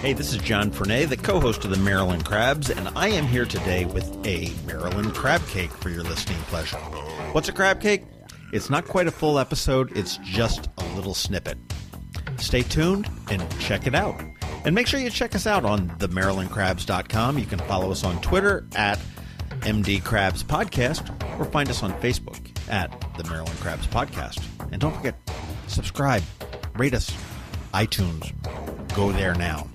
Hey, this is John Fernay, the co-host of the Maryland Crabs, and I am here today with a Maryland Crabcake for your listening pleasure. What's a crabcake? It's not quite a full episode, it's just a little snippet. Stay tuned and check it out. And make sure you check us out on themarylandcrabs.com. You can follow us on Twitter at MD Crabs Podcast, or find us on Facebook at the Maryland Crabs Podcast. And don't forget, subscribe, rate us, iTunes. Go there now.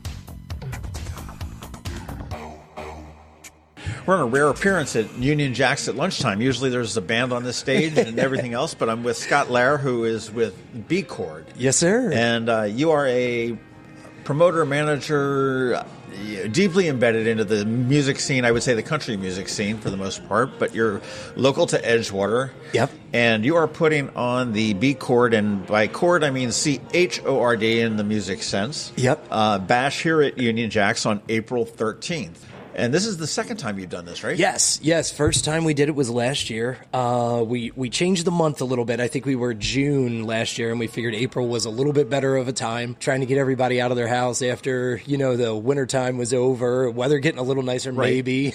We're on a rare appearance at Union Jack's at lunchtime. Usually there's a band on this stage and everything else, but I'm with Scott Lair, who is with B Chord. Yes, sir. And you are a promoter, manager, deeply embedded into the music scene, I would say the country music scene for the most part, but you're local to Edgewater. Yep. And you are putting on the B Chord, and by chord I mean CHORD in the music sense. Yep. Bash here at Union Jack's on April 13th. And this is the second time you've done this, right? Yes. First time we did it was last year. We changed the month a little bit. I think we were June last year, and we figured April was a little bit better of a time, trying to get everybody out of their house after, the winter time was over, weather getting a little nicer, right. Maybe.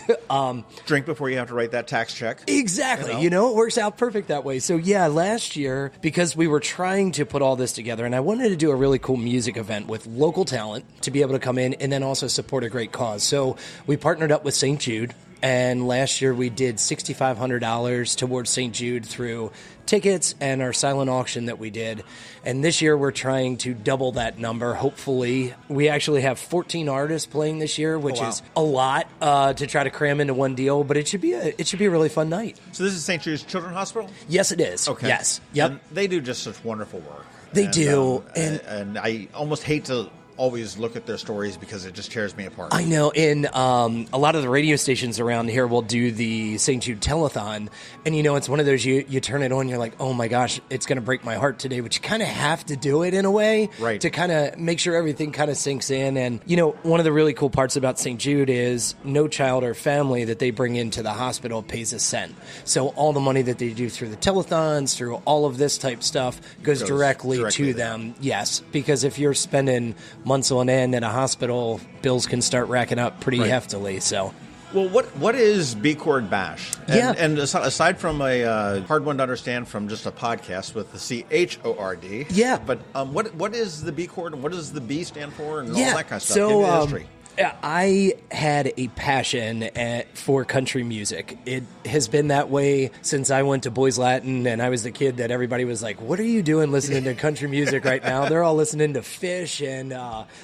Drink before you have to write that tax check. Exactly. It works out perfect that way. So, last year, because we were trying to put all this together, and I wanted to do a really cool music event with local talent to be able to come in and then also support a great cause. So we partnered up with St. Jude, and last year we did $6,500 towards St. Jude through tickets and our silent auction that we did. And this year we're trying to double that number, hopefully. We actually have 14 artists playing this year, which is a lot to try to cram into one deal, but it should be a really fun night. So this is St. Jude's Children's Hospital? Yes, it is. Okay. Yes. Yep. And they do just such wonderful work. They do. And I almost hate to always look at their stories because it just tears me apart. I know, and a lot of the radio stations around here will do the St. Jude Telethon, and it's one of those, you turn it on, you're like, oh my gosh, it's going to break my heart today, but you kind of have to do it in a way, right, to kind of make sure everything kind of sinks in. And one of the really cool parts about St. Jude is no child or family that they bring into the hospital pays a cent. So all the money that they do through the telethons, through all of this type stuff, goes directly to them. Yes, because if you're spending months on end at a hospital, bills can start racking up pretty heftily. So, well, what is B Chord Bash? And aside from a hard one to understand from just a podcast with the CHORD, but what is the B Chord, and what does the B stand for, and all that kind of stuff? Give me the history. I had a passion for country music. It has been that way since I went to Boys Latin, and I was the kid that everybody was like, what are you doing listening to country music right now? They're all listening to Fish and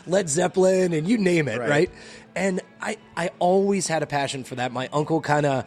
Led Zeppelin and you name it, right? And I always had a passion for that. My uncle kind of,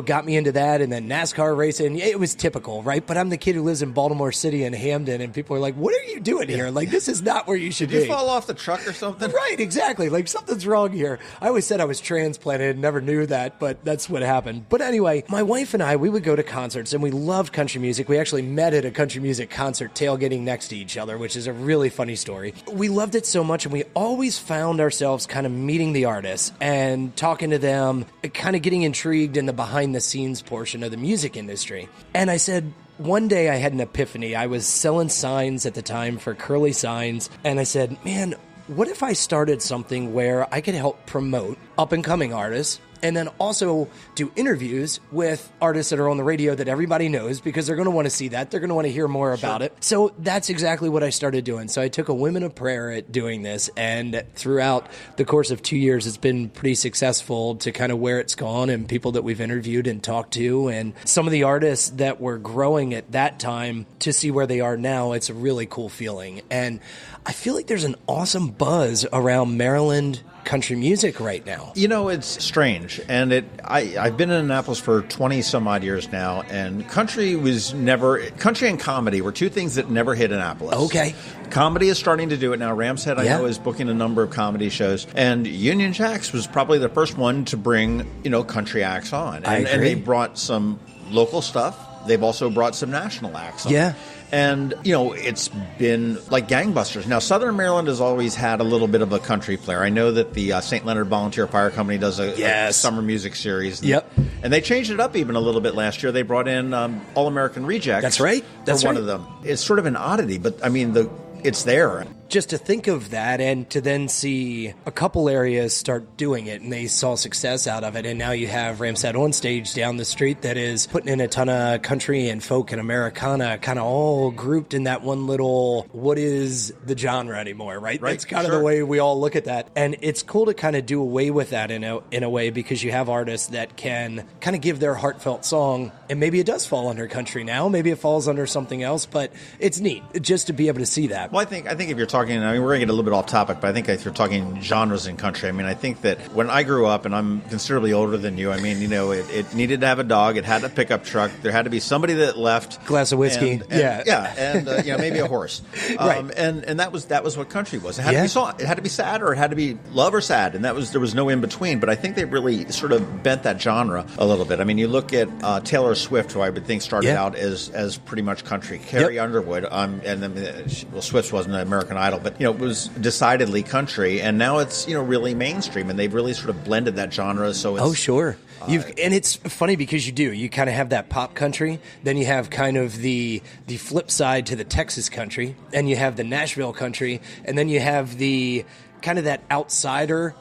got me into that, and then NASCAR racing. It was typical, right? But I'm the kid who lives in Baltimore City and Hamden, and people are like, what are you doing here? Like, this is not where you should be. Did you fall off the truck or something? Right, exactly. Like, something's wrong here. I always said I was transplanted, never knew that, but that's what happened. But anyway, my wife and I, we would go to concerts, and we loved country music. We actually met at a country music concert tailgating next to each other, which is a really funny story. We loved it so much, and we always found ourselves kind of meeting the artists and talking to them, kind of getting intrigued in the behind-the-scenes portion of the music industry. And I said, one day I had an epiphany. I was selling signs at the time for Curly Signs, and I said, man, what if I started something where I could help promote up-and-coming artists, and then also do interviews with artists that are on the radio that everybody knows, because they're going to want to see that. They're going to want to hear more about it. So that's exactly what I started doing. So I took a Women of Prayer at doing this, and throughout the course of 2 years, it's been pretty successful to kind of where it's gone, and people that we've interviewed and talked to, and some of the artists that were growing at that time to see where they are now. It's a really cool feeling. And I feel like there's an awesome buzz around Maryland country music right now. It's strange, and I've been in Annapolis for 20 some odd years now, and country and comedy were two things that never hit Annapolis. Okay. Comedy is starting to do it now. Ram's Head, I know, is booking a number of comedy shows, and Union Jack's was probably the first one to bring, country acts on. And they brought some local stuff. They've also brought some national acts on. Yeah. And, it's been like gangbusters. Now, Southern Maryland has always had a little bit of a country flair. I know that the St. Leonard Volunteer Fire Company does a summer music series. And they changed it up even a little bit last year. They brought in All-American Rejects. That's right. That's one of them. It's sort of an oddity, but, I mean, it's there. just to think of that and to then see a couple areas start doing it and they saw success out of it. And now you have Ramsat On Stage down the street that is putting in a ton of country and folk and Americana kind of all grouped in that one little, what is the genre anymore, right? That's kind of the way we all look at that. And it's cool to kind of do away with that in a way, because you have artists that can kind of give their heartfelt song, and maybe it does fall under country now, maybe it falls under something else, but it's neat just to be able to see that. Well, I think if you're talking, I mean, we're going to get a little bit off topic, but I think if you're talking genres in country, I mean, I think that when I grew up, and I'm considerably older than you, I mean, you know, it needed to have a dog, it had a pickup truck, there had to be somebody that left. Glass of whiskey. And you know, maybe a horse. Right. And that was what country was. It had to be song, it had to be sad, or it had to be love or sad, and there was no in between. But I think they really sort of bent that genre a little bit. I mean, you look at Taylor Swift, who I would think started out as pretty much country. Carrie Underwood, and then Swift wasn't an American Idol, but you know, it was decidedly country, and now it's, you know, really mainstream, and they've really sort of blended that genre. So it's, and it's funny because you kind of have that pop country, then you have kind of the flip side to the Texas country, and you have the Nashville country, and then you have the kind of that outsider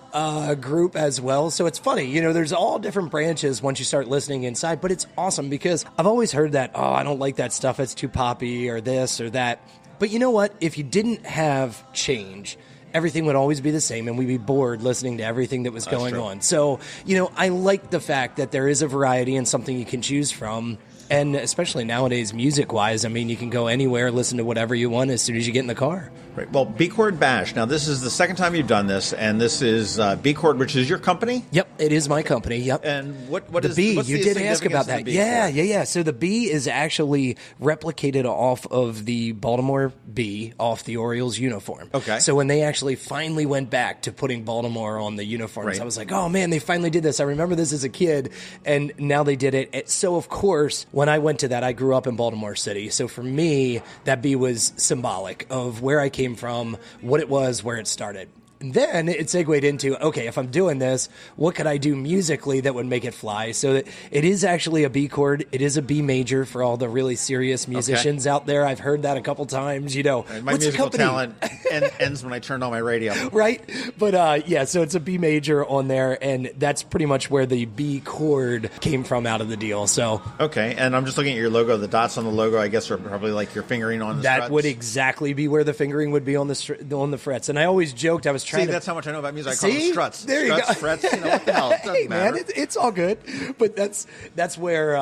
group as well. So it's funny, you know, there's all different branches once you start listening inside, but it's awesome because I've always heard that, oh, I don't like that stuff, it's too poppy or this or that. But you know what? If you didn't have change, everything would always be the same, and we'd be bored listening to everything that was going on. So, you know, I like the fact that there is a variety and something you can choose from. And especially nowadays, music-wise, I mean, you can go anywhere, listen to whatever you want as soon as you get in the car. Right. Well, B Chord Bash. Now, this is the second time you've done this, and this is B Chord, which is your company? Yep, it is my company. Yep. And what the is B? What's You the did ask about that. Yeah. So the B is actually replicated off of the Baltimore B, off the Orioles uniform. Okay. So when they actually finally went back to putting Baltimore on the uniforms, I was like, oh man, they finally did this. I remember this as a kid, and now they did it. So of course, when I went to that, I grew up in Baltimore City. So for me, that B was symbolic of where I came from, what it was, where it started. And then it segued into, okay, if I'm doing this, what could I do musically that would make it fly? So that it is actually a B chord. It is a B major for all the really serious musicians out there. I've heard that a couple times, you know. My musical talent ends when I turned on my radio. Right? But so it's a B major on there, and that's pretty much where the B chord came from out of the deal. So okay, and I'm just looking at your logo. The dots on the logo, I guess, are probably like your fingering on the That struts. would exactly be where the fingering would be on the frets. And I always joked, I was trying that's how much I know about music. I call them struts. There struts, you go. frets, you know, what the hell? It doesn't matter. Man, it's all good. But that's where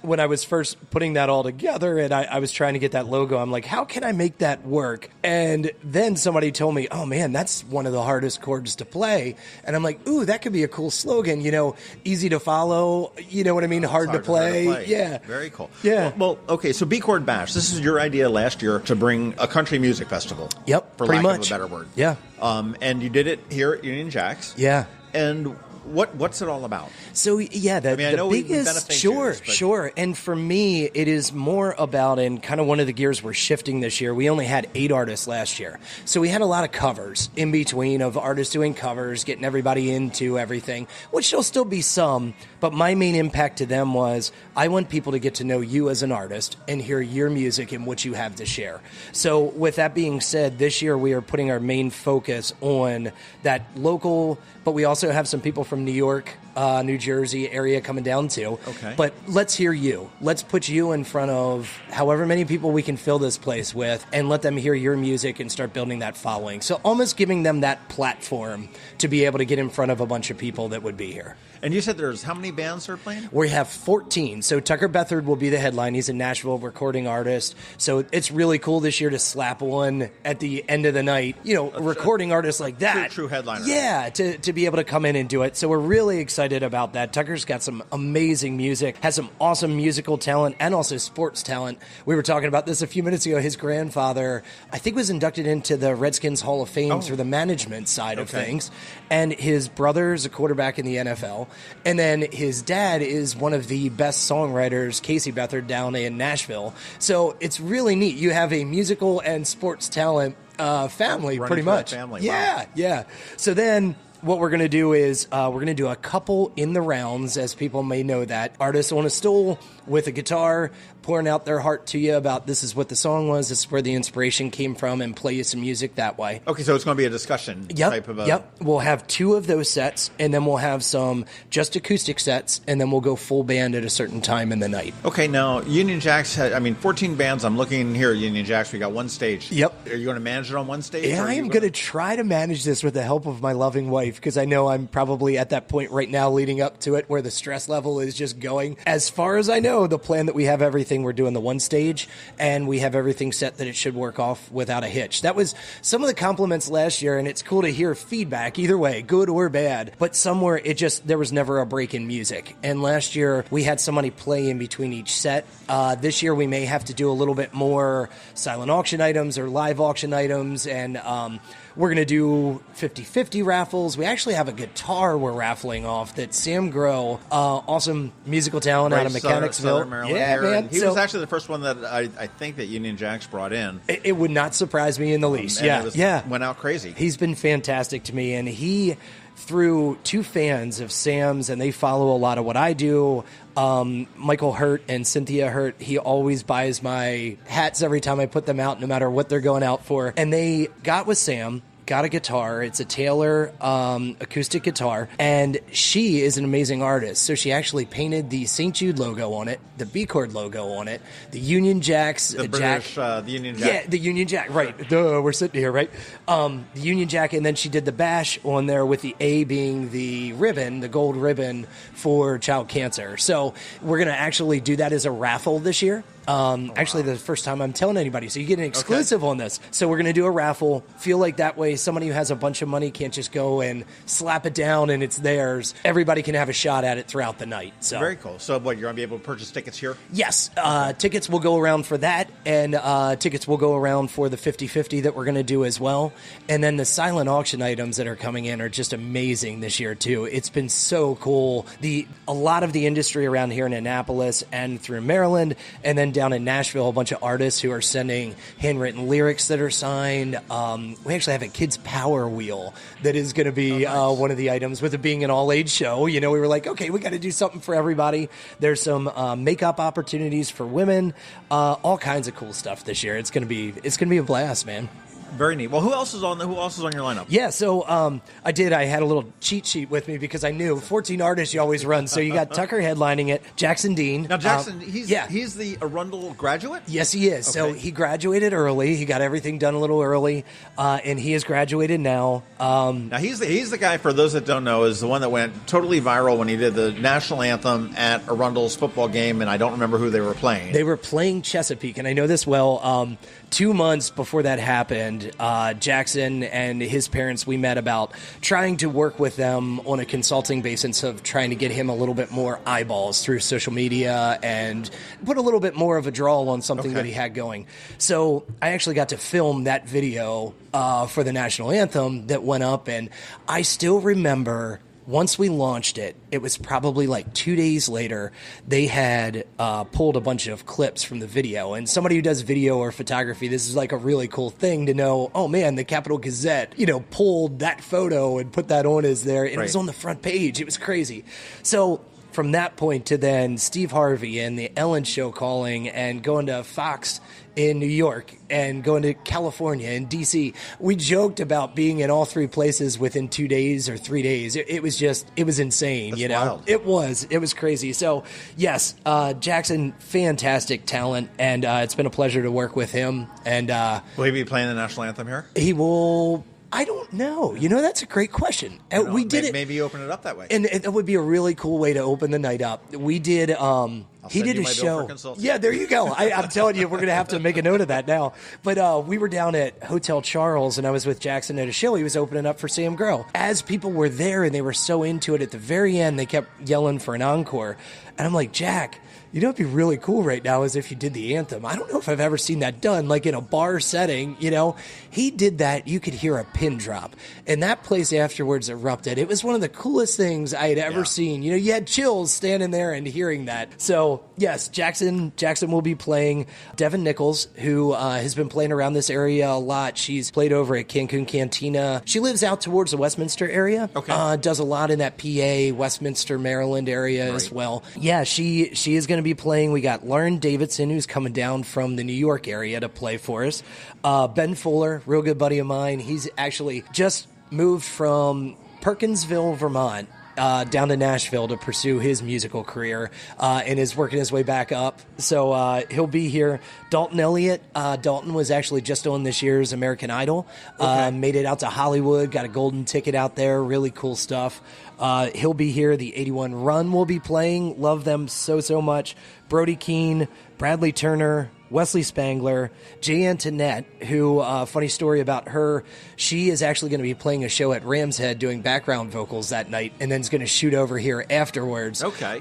when I was first putting that all together and I was trying to get that logo, I'm like, how can I make that work? And then somebody told me, oh man, that's one of the hardest chords to play. And I'm like, ooh, that could be a cool slogan, you know, easy to follow, you know what I mean? Hard to play. Yeah. Very cool. Yeah. Well, okay, so B Chord Bash, this is your idea last year to bring a country music festival. Yep, for pretty lack much. of a better word. Yeah. And you did it here at Union Jacks. Yeah. And what's it all about? So yeah, the biggest, sure. And for me, it is more about, and kind of one of the gears we're shifting this year. We only had 8 artists last year, so we had a lot of covers in between of artists doing covers, getting everybody into everything, which there'll still be some. But my main impact to them was I want people to get to know you as an artist and hear your music and what you have to share. So with that being said, this year we are putting our main focus on that local, but we also have some people from New York, New Jersey area coming down too. Okay. But let's hear you. Let's put you in front of however many people we can fill this place with and let them hear your music and start building that following. So almost giving them that platform to be able to get in front of a bunch of people that would be here. And you said there's how many bands are playing? We have 14. So Tucker Beathard will be the headline. He's a Nashville recording artist. So it's really cool this year to slap one at the end of the night. You know, a recording artist like that. True headliner. Yeah, to be able to come in and do it. So we're really excited about that. Tucker's got some amazing music, has some awesome musical talent, and also sports talent. We were talking about this a few minutes ago. His grandfather, I think, was inducted into the Redskins Hall of Fame through the management side of things. And his brother's a quarterback in the NFL. And then his dad is one of the best songwriters, Casey Beathard, down in Nashville. So it's really neat. You have a musical and sports talent family, pretty much. Family. Yeah, wow. Yeah. So then what we're going to do is we're going to do a couple in the rounds, as people may know that. Artists on a stool with a guitar, pouring out their heart to you about this is what the song was, this is where the inspiration came from, and play you some music that way. Okay, so it's going to be a discussion type of a... Yep. We'll have 2 of those sets, and then we'll have some just acoustic sets, and then we'll go full band at a certain time in the night. Okay, now, Union Jacks had, 14 bands. I'm looking here at Union Jacks. We got 1 stage. Yep. Are you going to manage it on 1 stage? Yeah, I am going to try to manage this with the help of my loving wife, because I know I'm probably at that point right now leading up to it where the stress level is just going. As far as I know, the plan that we have everything, we're doing the 1 stage, and we have everything set that it should work off without a hitch. That was some of the compliments last year, and it's cool to hear feedback either way, good or bad, but somewhere there was never a break in music. And last year we had somebody play in between each set. This year we may have to do a little bit more silent auction items or live auction items, and we're going to do 50-50 raffles. We actually have a guitar we're raffling off that Sam Groh, awesome musical talent out of Mechanicsville. Southern Maryland. Yeah, man. He was actually the first one that I think that Union Jacks brought in. It would not surprise me in the least. Went out crazy. He's been fantastic to me, and he, through 2 fans of Sam's, and they follow a lot of what I do, Michael Hurt and Cynthia Hurt, he always buys my hats every time I put them out, no matter what they're going out for. And they got with Sam, got a guitar. It's a Taylor acoustic guitar, and she is an amazing artist. So she actually painted the St. Jude logo on it, the B Chord logo on it, the Union Jacks, the British, the Union Jack. Yeah, the Union Jack, right. Duh, we're sitting here, right? The Union Jack, and then she did the bash on there with the A being the ribbon, the gold ribbon for child cancer. So we're going to actually do that as a raffle this year. Actually, the first time I'm telling anybody, so you get an exclusive on this. So we're going to do a raffle. Feel like that way somebody who has a bunch of money can't just go and slap it down and it's theirs. Everybody can have a shot at it throughout the night. So very cool. So what, you're going to be able to purchase tickets here? Yes. Tickets will go around for that, and tickets will go around for the 50-50 that we're going to do as well. And then the silent auction items that are coming in are just amazing this year, too. It's been so cool. A lot of the industry around here in Annapolis and through Maryland, and then down in Nashville, a bunch of artists who are sending handwritten lyrics that are signed. We actually have a kids' power wheel that is going to be one of the items. With it being an all-age show, we were like, okay, we got to do something for everybody. There's some makeup opportunities for women, all kinds of cool stuff this year. It's going to be a blast, man. Very neat. Well, who else is on your lineup? Yeah, so I had a little cheat sheet with me because I knew 14 artists you always run. So you got Tucker headlining it, Jackson Dean. Now, Jackson, he's the Arundel graduate? Yes, he is. Okay. So he graduated early. He got everything done a little early, and he has graduated now. Now, he's the guy, for those that don't know, is the one that went totally viral when he did the national anthem at Arundel's football game, and I don't remember who they were playing. They were playing Chesapeake, and I know this well. 2 months before that happened, Jackson and his parents, we met about trying to work with them on a consulting basis of trying to get him a little bit more eyeballs through social media and put a little bit more of a draw on something that he had going. So I actually got to film that video for the national anthem that went up, and I still remember once we launched it, it was probably like 2 days later, they had pulled a bunch of clips from the video. And somebody who does video or photography, this is like a really cool thing to know, oh man, the Capital Gazette, pulled that photo and put that on as there. And it was on the front page. It was crazy. So from that point to then Steve Harvey and the Ellen Show calling and going to Fox in New York and going to California and DC. We joked about being in all 3 places within 2 days or 3 days. It was insane. That's wild. It was crazy. So yes, Jackson, fantastic talent, and it's been a pleasure to work with him. And will he be playing the national anthem here? He will. I don't know. That's a great question. We did it. Maybe open it up that way. And it would be a really cool way to open the night up. We did. He did a show. Yeah, there you go. I'm telling you, we're going to have to make a note of that now. But we were down at Hotel Charles, and I was with Jackson at a show. He was opening up for Sam Groh. As people were there and they were so into it, at the very end, they kept yelling for an encore. And I'm like, Jack, it'd be really cool right now is if you did the anthem. I don't know if I've ever seen that done, like in a bar setting, He did that. You could hear a pin drop. And that place afterwards erupted. It was one of the coolest things I had ever seen. You had chills standing there and hearing that. So So, yes, Jackson will be playing. Devin Nichols, who has been playing around this area a lot. She's played over at Cancun Cantina. She lives out towards the Westminster area. Okay. Does a lot in that PA, Westminster, Maryland area as well. Yeah, she is going to be playing. We got Lauren Davidson, who's coming down from the New York area to play for us. Ben Fuller, real good buddy of mine. He's actually just moved from Perkinsville, Vermont, down to Nashville to pursue his musical career, and is working his way back up. So he'll be here. Dalton Elliott. Dalton was actually just on this year's American Idol. Made it out to Hollywood, got a golden ticket out there. Really cool stuff. He'll be here. The 81 Run will be playing. Love them so much. Brody Keene, Bradley Turner, Wesley Spangler, Jay Antoinette, who, funny story about her, she is actually going to be playing a show at Ram's Head doing background vocals that night, and then is going to shoot over here afterwards. Okay.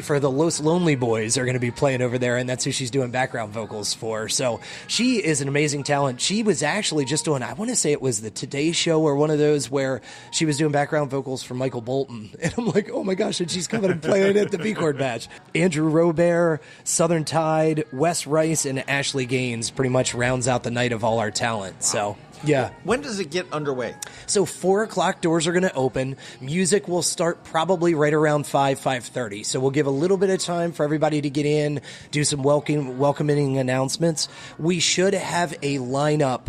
For the Los Lonely Boys are going to be playing over there, and that's who she's doing background vocals for. So she is an amazing talent. She was actually just doing, I want to say it was the Today Show or one of those where she was doing background vocals for Michael Bolton. And I'm like, oh my gosh, and she's coming and playing at the B Chord Bash. Andrew Robert, Southern Tide, Wes Rice, and Ashley Gaines pretty much rounds out the night of all our talent. Wow. So, yeah. When does it get underway? So 4 o'clock doors are going to open. Music will start probably right around 5:30. So we'll give a little bit of time for everybody to get in, do some welcoming announcements. We should have a lineup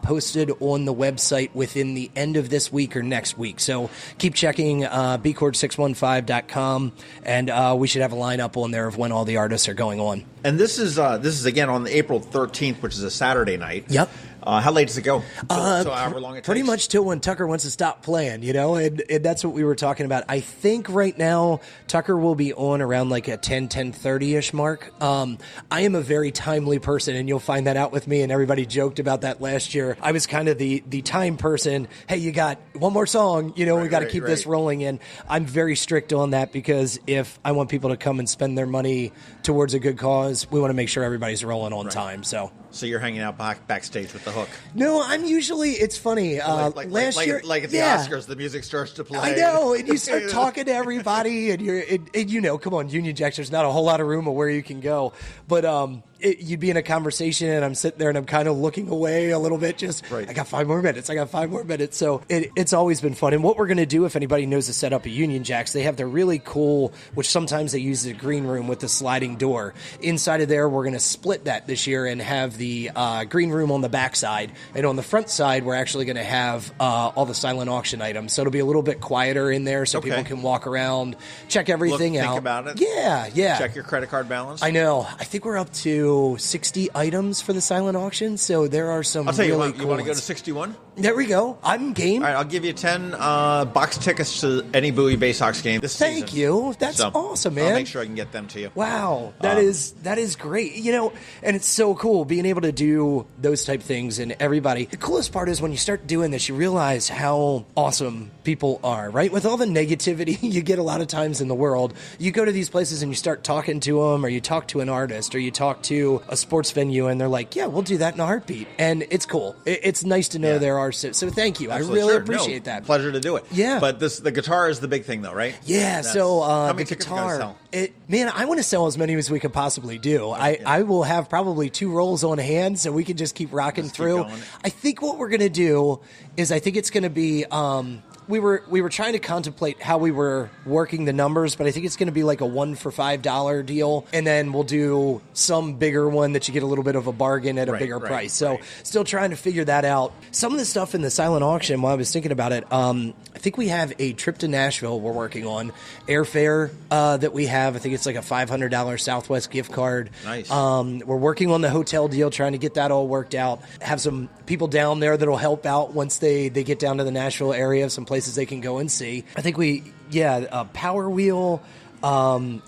posted on the website within the end of this week or next week. So keep checking bchord615.com, and we should have a lineup on there of when all the artists are going on. And this is again on April 13th, which is a Saturday night. Yep. How late does it go? So however long it takes? Pretty much till when Tucker wants to stop playing, and that's what we were talking about. I think right now Tucker will be on around like a 10:30-ish mark. I am a very timely person, and you'll find that out with me, and everybody joked about that last year. I was kind of the time person. Hey, you got one more song, we got to keep this rolling in. I'm very strict on that because if I want people to come and spend their money towards a good cause, we want to make sure everybody's rolling on time. So you're hanging out backstage with the hook? No, I'm usually. It's funny. Last year, like at the Oscars, the music starts to play. I know, and you start talking to everybody, and come on, Union Jacks. There's not a whole lot of room of where you can go, but you'd be in a conversation, and I'm sitting there, and I'm kind of looking away a little bit. I got 5 more minutes. So it's always been fun. And what we're going to do, if anybody knows the setup at Union Jacks, they have their really cool, which sometimes they use the green room with the sliding door. Inside of there, we're going to split that this year and have the green room on the back side. And on the front side, we're actually going to have all the silent auction items. So it'll be a little bit quieter in there so people can walk around, check everything out. Think about it. Yeah. Check your credit card balance. I know. I think we're up to 60 items for the silent auction. So there are some really cool you want to go to 61? There we go. I'm game. All right, I'll give you 10 box tickets to any Bowie Bay Sox game this season. Thank you. That's awesome, man. I'll make sure I can get them to you. Wow. That is great. And it's so cool being able to do those type things, and everybody. The coolest part is when you start doing this, you realize how awesome people are, right? With all the negativity you get a lot of times in the world, you go to these places and you start talking to them, or you talk to an artist, or you talk to a sports venue, and they're like, yeah, we'll do that in a heartbeat. And it's cool. It's nice to know there are. So thank you. Absolutely. I really appreciate that. Pleasure to do it. Yeah. But the guitar is the big thing, though, right? Yeah. How many the tickets are you guitar. gonna sell? Man, I want to sell as many as we could possibly do. I will have probably 2 rolls on hand, so we can just keep rocking through. I think what we're going to do is it's going to be we were trying to contemplate how we were working the numbers, but I think it's going to be like a 1 for $5 deal, and then we'll do some bigger one that you get a little bit of a bargain at a bigger price. So still trying to figure that out. Some of the stuff in the silent auction, while I was thinking about it, I think we have a trip to Nashville we're working on, airfare that we have. I think it's like a $500 Southwest gift card. Nice. We're working on the hotel deal, trying to get that all worked out. Have some people down there that'll help out once they get down to the Nashville area, some places they can go and see. I think a Power Wheel.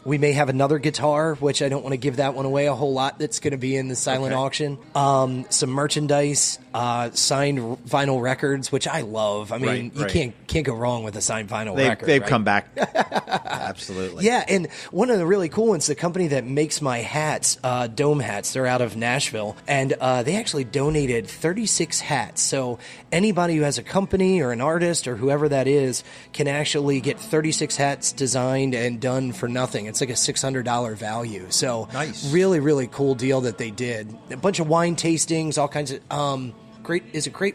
We may have another guitar, which I don't want to give that one away a whole lot. That's going to be in the silent auction. Some merchandise. signed vinyl records, which I love. I mean, you can't go wrong with a signed vinyl record. They've come back. Absolutely. Yeah, and one of the really cool ones, the company that makes my hats, Dome Hats, they're out of Nashville, and they actually donated 36 hats. So anybody who has a company or an artist or whoever that is can actually get 36 hats designed and done for nothing. It's like a $600 value. So nice. Really, really cool deal that they did. A bunch of wine tastings, all kinds of... Great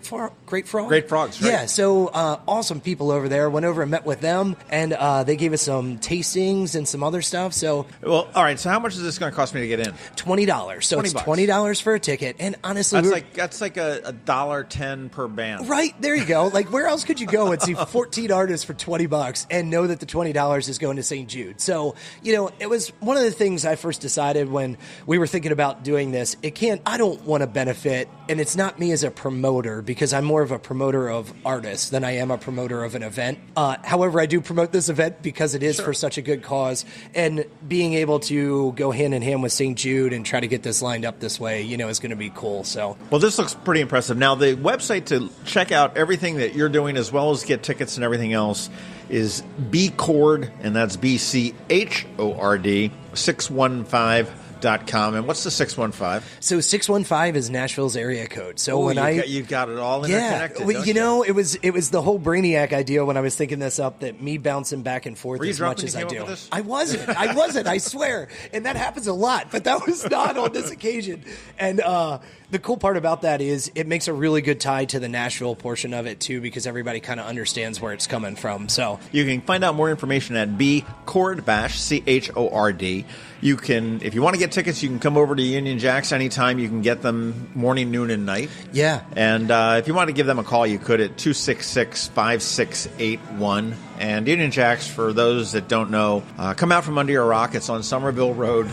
Frog? Great Frogs, right? Yeah, so awesome people over there. Went over and met with them, and they gave us some tastings and some other stuff. So, well, all right. So, how much is this going to cost me to get in? $20. So it's $20 for a ticket, and honestly, that's like a $1.10 per band. Right there, you go. Like, where else could you go and see 14 artists for $20 and know that the $20 is going to St. Jude? So, it was one of the things I first decided when we were thinking about doing this. I don't want to benefit, and it's not me as a promoter, because I'm more of a promoter of artists than I am a promoter of an event. However, I do promote this event because it is for such a good cause, and being able to go hand in hand with St. Jude and try to get this lined up this way, is going to be cool. So, well, this looks pretty impressive. Now, the website to check out everything that you're doing as well as get tickets and everything else is B Chord, and that's BCHORD 615.com. And what's the 615? So 615 is Nashville's area code. So you've got it all interconnected. It was the whole Brainiac idea when I was thinking this up, that me bouncing back and forth as much as I do. I wasn't. I swear. And that happens a lot, but that was not on this occasion. And the cool part about that is it makes a really good tie to the Nashville portion of it too, because everybody kind of understands where it's coming from. So you can find out more information at B Chord Bash, CHORD. You can, if you want to get tickets, you can come over to Union Jacks anytime. You can get them morning, noon, and night. Yeah. And if you want to give them a call, you could at 266-5681. And Union Jacks, for those that don't know, come out from under your rock. It's on Somerville Road,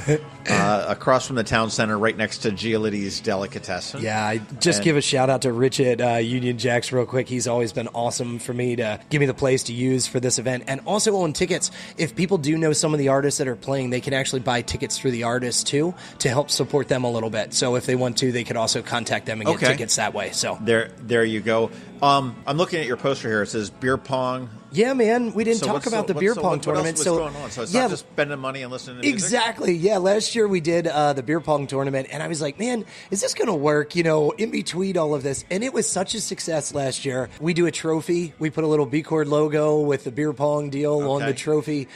across from the town center, right next to Giolitti's Delicatessen. Yeah, I give a shout out to Rich at Union Jacks real quick. He's always been awesome for me to give me the place to use for this event. And also on tickets, if people do know some of the artists that are playing, they can actually buy tickets through the artists too, to help support them a little bit. So if they want to, they could also contact them and get tickets that way. So there you go. I'm looking at your poster here. It says beer pong. Yeah, man. We didn't talk about the beer pong tournament. What's going on? So it's not just spending money and listening to music? Exactly. Yeah, last year we did the beer pong tournament, and I was like, man, is this going to work, in between all of this? And it was such a success last year. We do a trophy. We put a little B Chord logo with the beer pong deal on the trophy.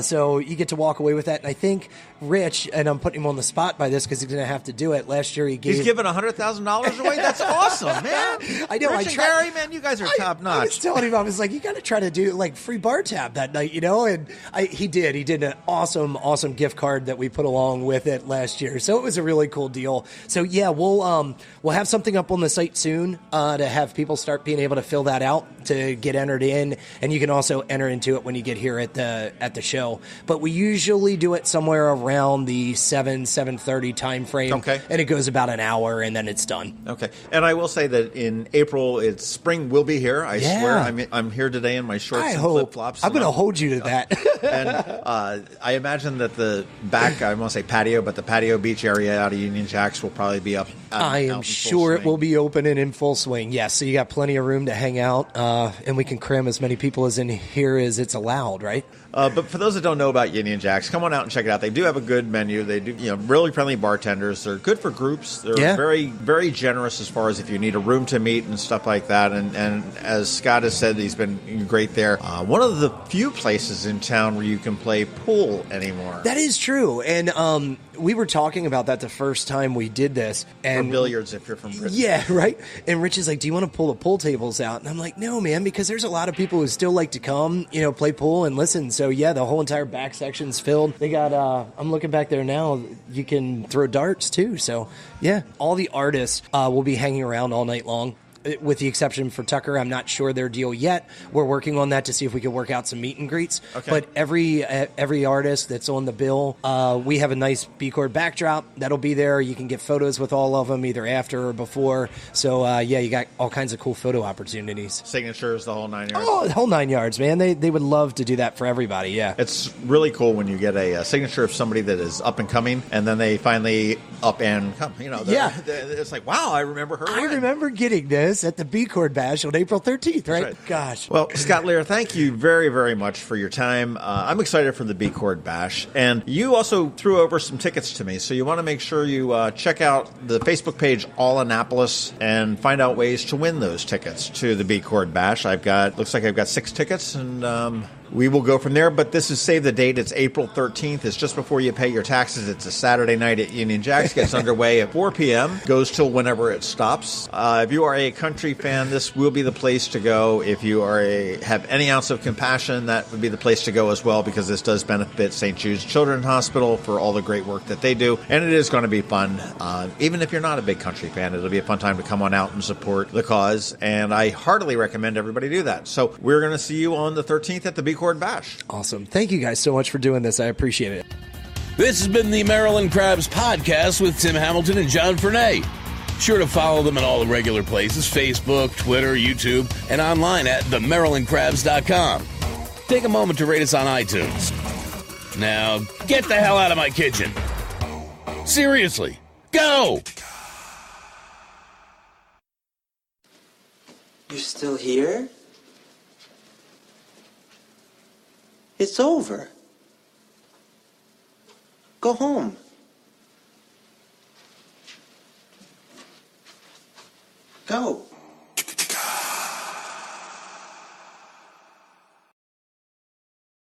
So you get to walk away with that. And I think Rich, and I'm putting him on the spot by this because he's going to have to do it. Last year he's giving $100,000 away? That's awesome, man. I know. Rich and Gary, man, you guys are top notch. I was telling him, I was like, you got to try to do like free bar tab that night, and he did an awesome gift card that we put along with it last year. So it was a really cool deal. So yeah, we'll have something up on the site soon to have people start being able to fill that out to get entered in, and you can also enter into it when you get here at the show. But we usually do it somewhere around the 7:30 time frame. Okay. And it goes about an hour and then it's done. Okay. And I will say that in April, spring will be here. I swear. I'm here today in my shorts and flip-flops. I'm going to hold you to that. And I imagine that the back, I won't say patio, but the patio beach area out of Union Jacks will probably be up. I am sure it will be open and in full swing. Yes, so you got plenty of room to hang out, and we can cram as many people as in here as it's allowed, right? But for those that don't know about Union Jacks, come on out and check it out. They do have a good menu. They do, really friendly bartenders. They're good for groups. They're very, very generous as far as if you need a room to meet and stuff like that. And as Scott has said, he's been great there. One of the few places in town where you can play pool anymore. That is true. And we were talking about that the first time we did this. And or billiards if you're from Britain. Yeah, right? And Rich is like, do you want to pull the pool tables out? And I'm like, no, man, because there's a lot of people who still like to come, play pool and listen. So, yeah, the whole entire back section's filled. They got, I'm looking back there now, you can throw darts, too. So, yeah, all the artists will be hanging around all night long. with the exception for Tucker. I'm not sure their deal yet. We're working on that to see if we can work out some meet and greets. Okay. But every artist that's on the bill, we have a nice B Chord backdrop that'll be there. You can get photos with all of them either after or before. So yeah, you got all kinds of cool photo opportunities. Signatures, the whole 9 yards. Oh, the whole 9 yards, man. They would love to do that for everybody. Yeah. It's really cool when you get a signature of somebody that is up and coming, and then they finally up and come. You know, it's like, wow, I remember her. I remember getting this at the B Chord Bash on April 13th, right? Gosh. Well, Scott Lear, thank you very, very much for your time. I'm excited for the B Chord Bash, and you also threw over some tickets to me, so you want to make sure you check out the Facebook page All Annapolis and find out ways to win those tickets to the B Chord Bash. Looks like I've got 6 tickets, and we will go from there, but this is save the date. It's April 13th. It's just before you pay your taxes. It's a Saturday night at Union Jacks. Gets underway at 4 p.m. Goes till whenever it stops. If you are a country fan, this will be the place to go. If you have any ounce of compassion, that would be the place to go as well, because this does benefit St. Jude's Children's Hospital for all the great work that they do, and it is going to be fun. Even if you're not a big country fan, it'll be a fun time to come on out and support the cause, and I heartily recommend everybody do that. So we're going to see you on the 13th at the B Chord Bash. Awesome. Thank you guys so much for doing this. I appreciate it. This has been the Maryland Crabs podcast with Tim Hamilton and John Fernay. Sure to follow them in all the regular places, Facebook, Twitter, YouTube, and online at themarylandcrabs.com. Take a moment to rate us on iTunes. Now, get the hell out of my kitchen. Seriously, go! You're still here? It's over. Go home.